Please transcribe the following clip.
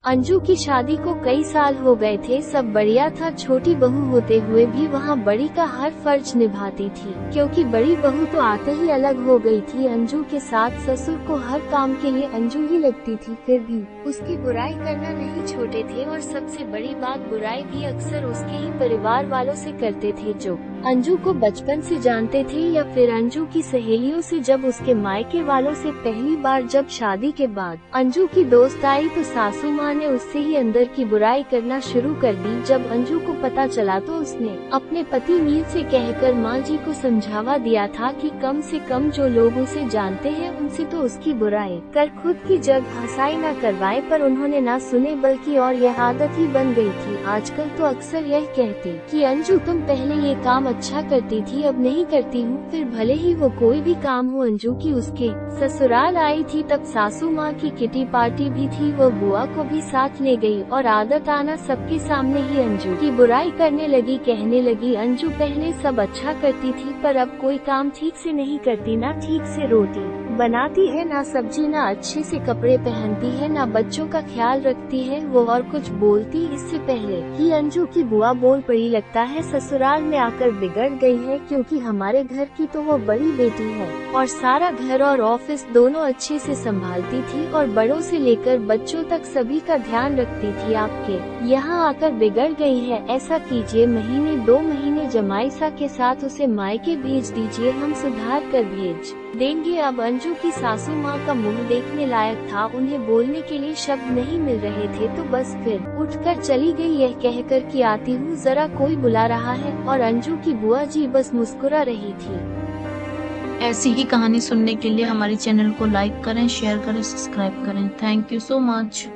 अंजू की शादी को कई साल हो गए थे। सब बढ़िया था। छोटी बहू होते हुए भी वहाँ बड़ी का हर फर्ज निभाती थी, क्योंकि बड़ी बहू तो आते ही अलग हो गई थी अंजू के साथ। ससुर को हर काम के लिए अंजू ही लगती थी, फिर भी उसकी बुराई करना नहीं छोड़ते थे। और सबसे बड़ी बात, बुराई भी अक्सर उसके ही परिवार वालों से करते थे, जो अंजू को बचपन से जानते थे, या फिर अंजू की सहेलियों से। जब उसके मायके वालों से पहली बार जब शादी के बाद अंजू की दोस्त आई, तो सासू माँ ने उससे ही अंदर की बुराई करना शुरू कर दी। जब अंजू को पता चला तो उसने अपने पति नील से कहकर माँ जी को समझावा दिया था कि कम से कम जो लोग उसे जानते हैं उनसे तो उसकी बुराई कर खुद की जग हंसाई न करवाए। पर उन्होंने ना सुने, बल्कि और यह आदत ही बन गई थी। आजकल तो अक्सर यह कहते कि अंजू तुम पहले ये काम अच्छा करती थी, अब नहीं करती हूँ। फिर भले ही वो कोई भी काम हो। अंजू की उसके ससुराल आई थी तब सासू माँ की किटी पार्टी भी थी। वो बुआ को भी साथ ले गई और आदत आना सबके सामने ही अंजू की बुराई करने लगी। कहने लगी, अंजू पहले सब अच्छा करती थी, पर अब कोई काम ठीक से नहीं करती, ना ठीक से रोटी बनाती है, ना सब्जी, ना अच्छे से कपड़े पहनती है, ना बच्चों का ख्याल रखती है। वो और कुछ बोलती इससे पहले ही अंजू की बुआ बोल पड़ी, लगता है ससुराल में आकर बिगड़ गई है, क्योंकि हमारे घर की तो वो बड़ी बेटी है और सारा घर और ऑफिस दोनों अच्छे से संभालती थी और बड़ों से लेकर बच्चों तक सभी का ध्यान रखती थी। आपके यहाँ आकर बिगड़ गई है। ऐसा कीजिए, महीने 2 महीने जमाईसा के साथ उसे मायके भेज दीजिए, हम सुधार कर भेज देंगे। अब अंजू की सासू माँ का मुंह देखने लायक था। उन्हें बोलने के लिए शब्द नहीं मिल रहे थे, तो बस फिर उठकर चली गई, यह कहकर कि आती हूँ, जरा कोई बुला रहा है। और अंजू की बुआ जी बस मुस्कुरा रही थी। ऐसी ही कहानी सुनने के लिए हमारे चैनल को लाइक करें, शेयर करें, सब्सक्राइब करें। Thank you so much.